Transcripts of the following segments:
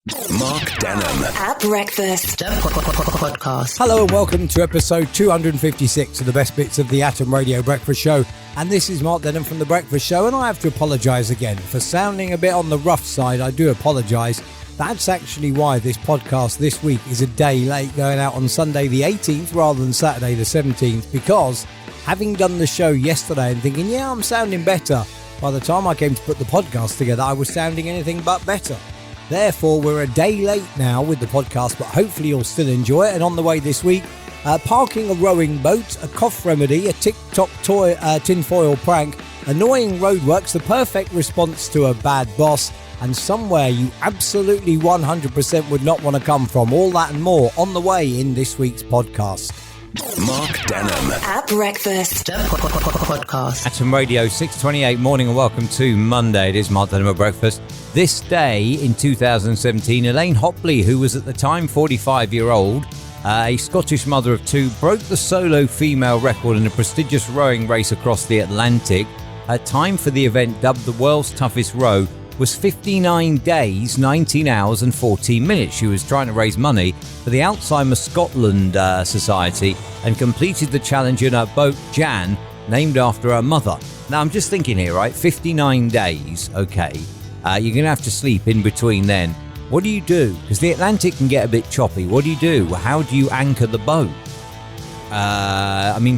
Mark Denholm at breakfast podcast. Hello and welcome to episode 256 of the best bits of the Atom Radio Breakfast Show. And this is Mark Denholm from the Breakfast Show, and I have to apologise again for sounding a bit on the rough side. I do apologise. That's actually why this podcast this week is a day late, going out on Sunday the 18th rather than Saturday the 17th, because having done the show yesterday and thinking, yeah, I'm sounding better, by the time I came to put the podcast together, I was sounding anything but better. Therefore, we're a day late now with the podcast, but hopefully you'll still enjoy it. And on the way this week, parking a rowing boat, a cough remedy, a TikTok toy tinfoil prank, annoying roadworks, the perfect response to a bad boss, and somewhere you absolutely 100% would not want to come from. All that and more on the way in this week's podcast. Mark Denholm at breakfast podcast. Atom Radio 6:28 morning and welcome to Monday. It is Mark Denholm at breakfast. This day in 2017, Elaine Hopley, who was at the time 45-year-old, a Scottish mother of two, broke the solo female record in a prestigious rowing race across the Atlantic. Her time for the event, dubbed the world's toughest row, was 59 days, 19 hours and 14 minutes. She was trying to raise money for the Alzheimer's Scotland Society and completed the challenge in her boat, Jan, named after her mother. Now, I'm just thinking here, right? 59 days, okay. You're going to have to sleep in between then. What do you do? Because the Atlantic can get a bit choppy. What do? How do you anchor the boat?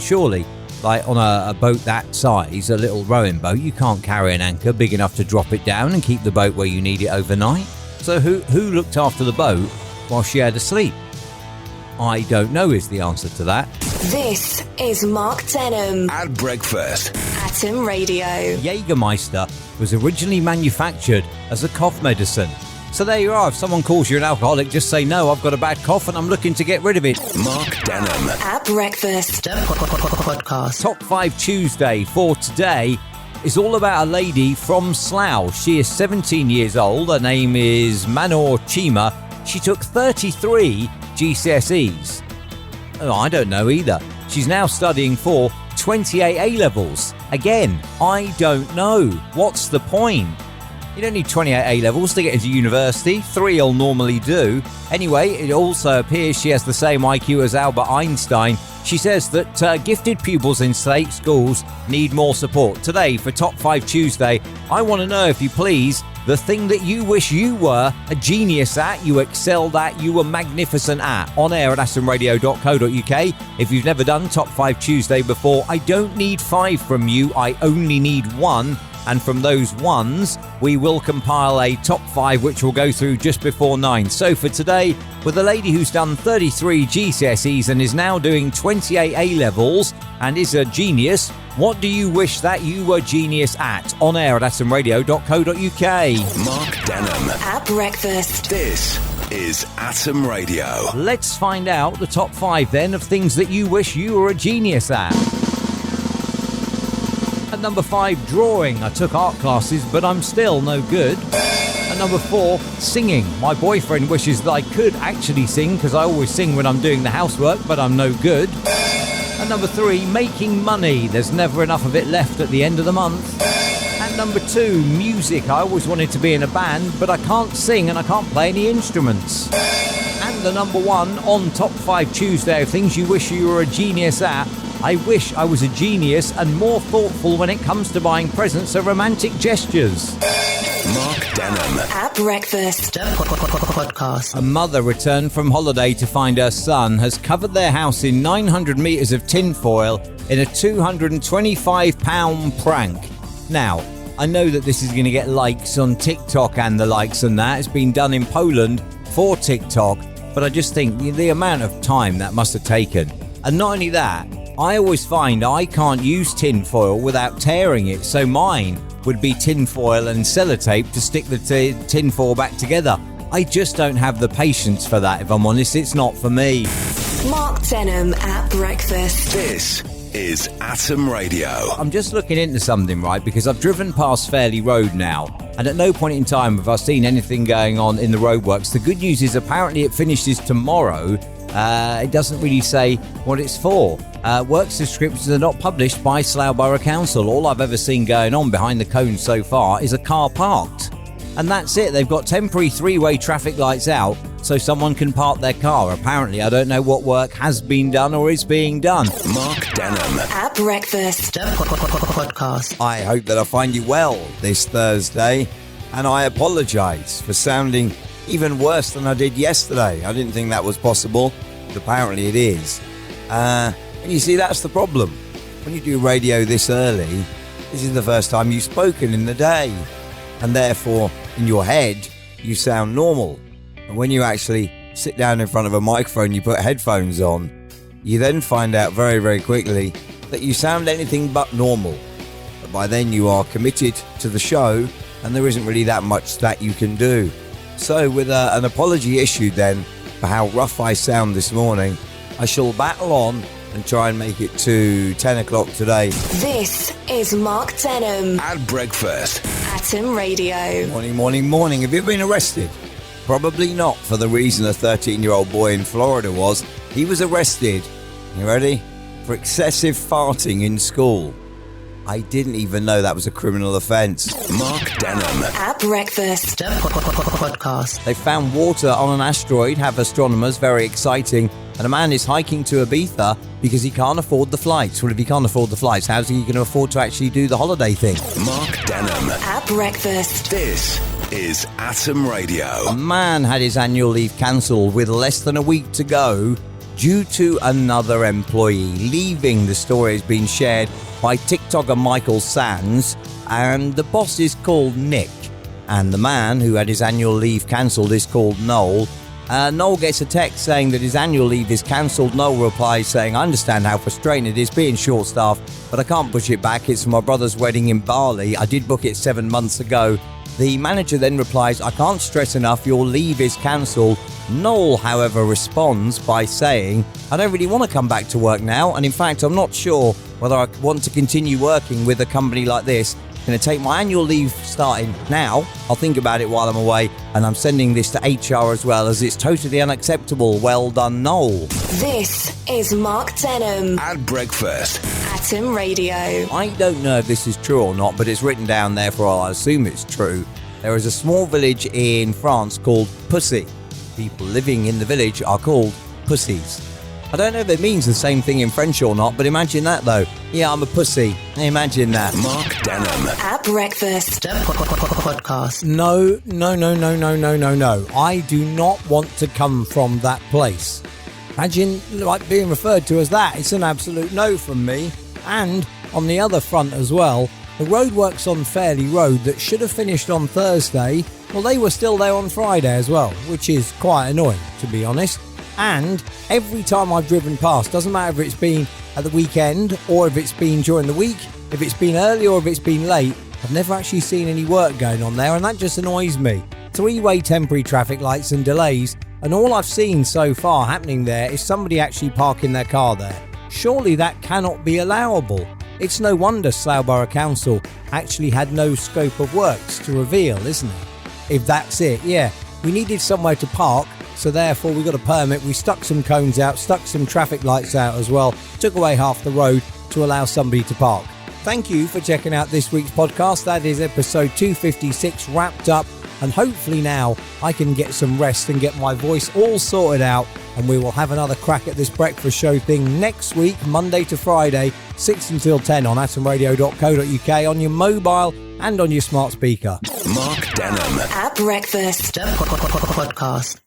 Surely, like on a boat that size, a little rowing boat, you can't carry an anchor big enough to drop it down and keep the boat where you need it overnight. So who looked after the boat while she had to sleep? I don't know is the answer to that. This is Mark Denholm at breakfast. Atom Radio. Jägermeister was originally manufactured as a cough medicine. So there you are. If someone calls you an alcoholic, just say, no, I've got a bad cough and I'm looking to get rid of it. Mark Denholm at breakfast podcast. Top 5 Tuesday for today is all about a lady from Slough. She is 17 years old. Her name is Manor Chima. She took 33 GCSEs. Oh, I don't know either. She's now studying for 28 A-levels. Again, I don't know. What's the point? You don't need 28 A-levels to get into university. 3 will normally do. Anyway, it also appears she has the same IQ as Albert Einstein. She says that gifted pupils in state schools need more support. Today, for Top 5 Tuesday, I want to know, if you please, the thing that you wish you were a genius at, you excelled at, you were magnificent at. On air at astonradio.co.uk. If you've never done Top 5 Tuesday before, I don't need 5 from you. I only need 1. And from those ones, we will compile a top 5, which we'll go through just before 9. So for today, with a lady who's done 33 GCSEs and is now doing 28 A-levels and is a genius, what do you wish that you were genius at? On air at astonradio.co.uk. Mark Denholm at breakfast. This is Atom Radio. Let's find out the top 5 then of things that you wish you were a genius at. At number 5, drawing. I took art classes, but I'm still no good. At number 4, singing. My boyfriend wishes that I could actually sing, because I always sing when I'm doing the housework, but I'm no good. At number 3, making money. There's never enough of it left at the end of the month. At number 2, music. I always wanted to be in a band, but I can't sing and I can't play any instruments. And the number 1 on Top 5 Tuesday of things you wish you were a genius at. I wish I was a genius and more thoughtful when it comes to buying presents or romantic gestures. Mark Denholm at breakfast podcast. A mother returned from holiday to find her son has covered their house in 900 metres of tinfoil in a £225 prank. Now, I know that this is going to get likes on TikTok and the likes and that. It's been done in Poland for TikTok, but I just think the amount of time that must have taken. And not only that, I always find I can't use tinfoil without tearing it, so mine would be tinfoil and sellotape to stick the tinfoil back together. I just don't have the patience for that, if I'm honest. It's not for me. Mark Denholm at breakfast. This is Atom Radio. I'm just looking into something, right, because I've driven past Fairley Road now, and at no point in time have I seen anything going on in the roadworks. The good news is apparently it finishes tomorrow. It doesn't really say what it's for. Works descriptions are not published by Slough Borough Council. All I've ever seen going on behind the cone so far is a car parked. and that's it. They've got temporary three-way traffic lights out so someone can park their car. Apparently, I don't know what work has been done or is being done. Mark Denham. At breakfast. Podcast. I hope that I find you well this Thursday, and I apologise for sounding even worse than I did yesterday. I didn't think that was possible, but apparently it is. And you see, that's the problem. When you do radio this early, this is the first time you've spoken in the day, and therefore, in your head, you sound normal. And when you actually sit down in front of a microphone, you put headphones on, you then find out very, very quickly that you sound anything but normal. But by then you are committed to the show, and there isn't really that much that you can do. So with an apology issued then for how rough I sound this morning, I shall battle on and try and make it to 10 o'clock today. This is Mark Denham. At breakfast. Atom Radio. Morning. Have you been arrested? Probably not, for the reason a 13-year-old boy in Florida was. He was arrested, you ready, for excessive farting in school. I didn't even know that was a criminal offence. Mark Denham. At breakfast. Podcast. They found water on an asteroid, have astronomers, very exciting. And a man is hiking to Ibiza because he can't afford the flights. Well, if he can't afford the flights, how's he going to afford to actually do the holiday thing? Mark Denham. At breakfast. This is Atom Radio. A man had his annual leave cancelled with less than a week to go due to another employee leaving. The story has been shared by TikToker Michael Sands, and the boss is called Nick, and the man who had his annual leave cancelled is called Noel. Noel gets a text saying that his annual leave is cancelled. Noel replies saying, I understand how frustrating it is being short-staffed, but I can't push it back. It's for my brother's wedding in Bali. I did book it 7 months ago. The manager then replies, I can't stress enough, your leave is cancelled. Noel, however, responds by saying, I don't really want to come back to work now, and in fact, I'm not sure whether I want to continue working with a company like this. I'm going to take my annual leave starting now. I'll think about it while I'm away, and I'm sending this to HR as well, as it's totally unacceptable. Well done, Noel. This is Mark Denham. At breakfast. Atom Radio. I don't know if this is true or not, but it's written down there, for I assume it's true. There is a small village in France called Pussy. People living in the village are called pussies. I don't know if it means the same thing in French or not, but imagine that though. Yeah, I'm a pussy. Imagine that. Mark Denham. At breakfast. Podcast. No. I do not want to come from that place. Imagine like being referred to as that. It's an absolute no from me. And on the other front as well, the roadworks on Fairley Road that should have finished on Thursday, well, they were still there on Friday as well, which is quite annoying, to be honest. And every time I've driven past, doesn't matter if it's been at the weekend or if it's been during the week, if it's been early or if it's been late, I've never actually seen any work going on there, and that just annoys me. Three-way temporary traffic lights and delays, and all I've seen so far happening there is somebody actually parking their car there. Surely that cannot be allowable. It's no wonder Slough Borough Council actually had no scope of works to reveal, isn't it? If that's it, yeah. We needed somewhere to park, so therefore we got a permit. We stuck some cones out, stuck some traffic lights out as well, took away half the road to allow somebody to park. Thank you for checking out this week's podcast. That is episode 256 wrapped up, and hopefully now I can get some rest and get my voice all sorted out, and we will have another crack at this breakfast show thing next week, Monday to Friday, 6 until 10 on atomradio.co.uk, on your mobile and on your smart speaker. Mark Denham. At breakfast. Podcast.